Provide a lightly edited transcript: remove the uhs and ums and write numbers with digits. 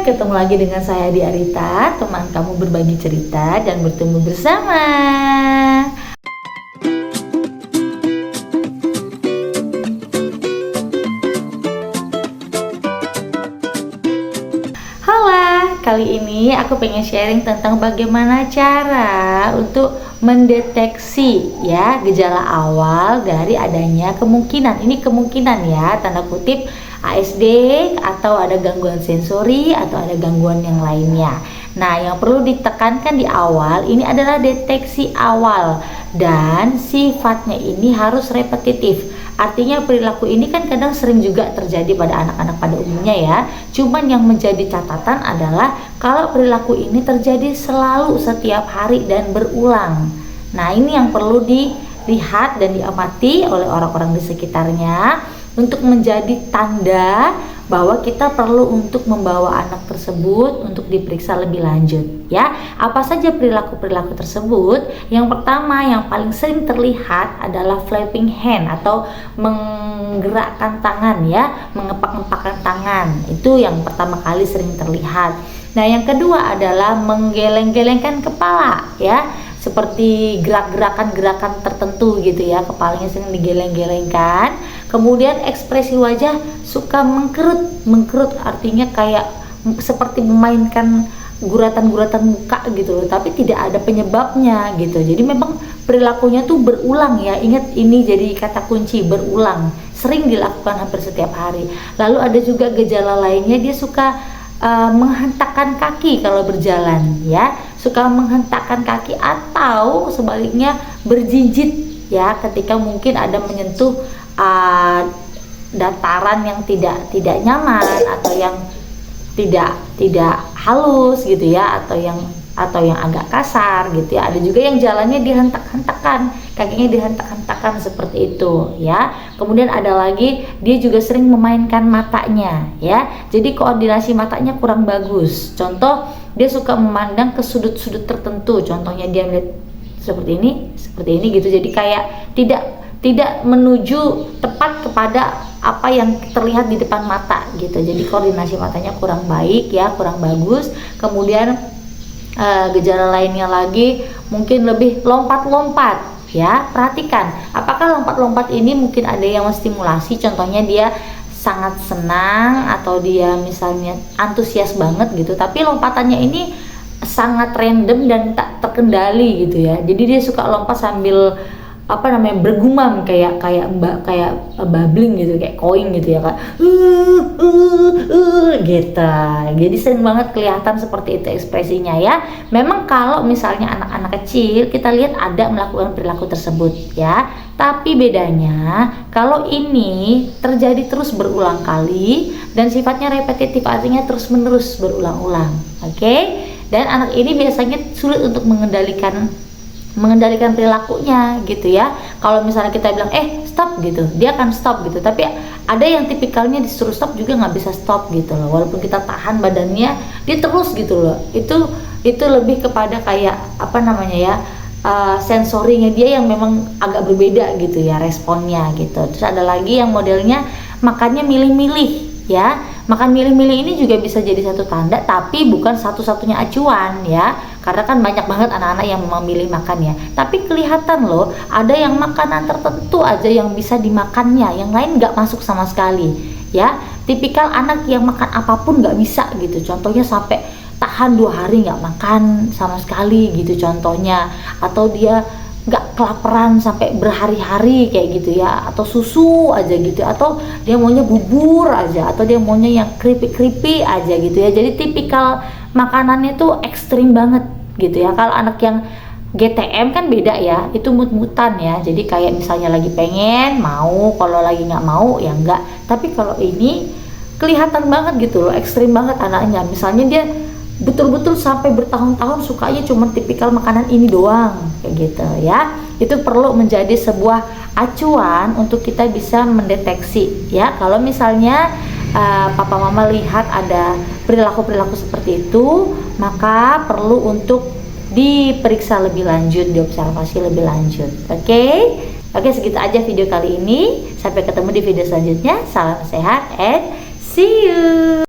ketemu lagi dengan saya di Arita, teman kamu berbagi cerita dan bertemu bersama. Halo, kali ini aku pengen sharing tentang bagaimana cara untuk mendeteksi ya gejala awal dari adanya kemungkinan, ini kemungkinan ya, tanda kutip ASD atau ada gangguan sensori atau ada gangguan yang lainnya. Nah, yang perlu ditekankan di awal ini adalah deteksi awal dan sifatnya ini harus repetitif. Artinya perilaku ini kan kadang sering juga terjadi pada anak-anak pada umumnya ya. Cuman yang menjadi catatan adalah kalau perilaku ini terjadi selalu setiap hari dan berulang. Nah, ini yang perlu dilihat dan diamati oleh orang-orang di sekitarnya untuk menjadi tanda bahwa kita perlu untuk membawa anak tersebut untuk diperiksa lebih lanjut ya. Apa saja perilaku-perilaku tersebut? Yang pertama yang paling sering terlihat adalah flapping hand atau menggerakkan tangan ya, mengepak-ngepakkan tangan. Itu yang pertama kali sering terlihat. Nah, yang kedua adalah menggeleng-gelengkan kepala ya, seperti gerak-gerakan tertentu gitu ya, kepalanya sering digeleng-gelengkan. Kemudian ekspresi wajah suka mengkerut artinya kayak seperti memainkan guratan-guratan muka gitu loh, tapi tidak ada penyebabnya gitu. Jadi memang perilakunya tuh berulang ya. Ingat, ini jadi kata kunci, berulang, sering dilakukan hampir setiap hari. Lalu ada juga gejala lainnya, dia suka menghentakkan kaki kalau berjalan ya, suka menghentakkan kaki atau sebaliknya berjinjit ya ketika mungkin ada menyentuh dataran yang tidak nyaman atau yang tidak halus gitu ya, atau yang agak kasar gitu ya. Ada juga yang jalannya dihentak-hentakan, kakinya dihentak-hentakan seperti itu ya. Kemudian ada lagi, dia juga sering memainkan matanya ya. Jadi koordinasi matanya kurang bagus. Contoh, dia suka memandang ke sudut-sudut tertentu. Contohnya dia melihat seperti ini gitu. Jadi kayak tidak menuju tepat kepada apa yang terlihat di depan mata gitu. Jadi koordinasi matanya kurang baik ya, kurang bagus. Kemudian gejala lainnya lagi mungkin lebih lompat-lompat ya. Perhatikan, apakah lompat-lompat ini mungkin ada yang menstimulasi, contohnya dia sangat senang atau dia misalnya antusias banget gitu, tapi lompatannya ini sangat random dan tak terkendali gitu ya. Jadi dia suka lompat sambil bergumam kayak babbling gitu, kayak koin gitu ya Kak, gitu. Jadi sering banget kelihatan seperti itu ekspresinya ya. Memang kalau misalnya anak-anak kecil kita lihat ada melakukan perilaku tersebut ya, tapi bedanya kalau ini terjadi terus berulang kali dan sifatnya repetitif, artinya terus menerus berulang-ulang. Oke? Dan anak ini biasanya sulit untuk mengendalikan perilakunya gitu ya. Kalau misalnya kita bilang stop gitu, dia akan stop gitu, tapi ada yang tipikalnya disuruh stop juga nggak bisa stop gitu loh, walaupun kita tahan badannya dia terus gitu loh. Itu lebih kepada kayak sensorinya dia yang memang agak berbeda gitu ya, responnya gitu. Terus ada lagi yang modelnya makannya milih-milih ya. Makan milih-milih ini juga bisa jadi satu tanda, tapi bukan satu-satunya acuan ya, karena kan banyak banget anak-anak yang memilih makan ya. Tapi kelihatan loh, ada yang makanan tertentu aja yang bisa dimakannya, yang lain nggak masuk sama sekali ya. Tipikal anak yang makan apapun nggak bisa gitu, contohnya sampai tahan 2 hari nggak makan sama sekali gitu contohnya, atau dia nggak kelaparan sampai berhari-hari kayak gitu ya, atau susu aja gitu, atau dia maunya bubur aja, atau dia maunya yang keripik-keripik aja gitu ya. Jadi tipikal makanannya tuh ekstrim banget gitu ya. Kalau anak yang GTM kan beda ya, itu mut-mutan ya. Jadi kayak misalnya lagi pengen mau, kalau lagi nggak mau ya enggak. Tapi kalau ini kelihatan banget gitu loh, ekstrim banget anaknya. Misalnya dia betul-betul sampai bertahun-tahun sukanya cuma tipikal makanan ini doang kayak gitu ya. Itu perlu menjadi sebuah acuan untuk kita bisa mendeteksi ya. Kalau misalnya papa mama lihat ada perilaku-perilaku seperti itu, maka perlu untuk diperiksa lebih lanjut, diobservasi lebih lanjut. Oke, segitu aja video kali ini. Sampai ketemu di video selanjutnya. Salam sehat and see you.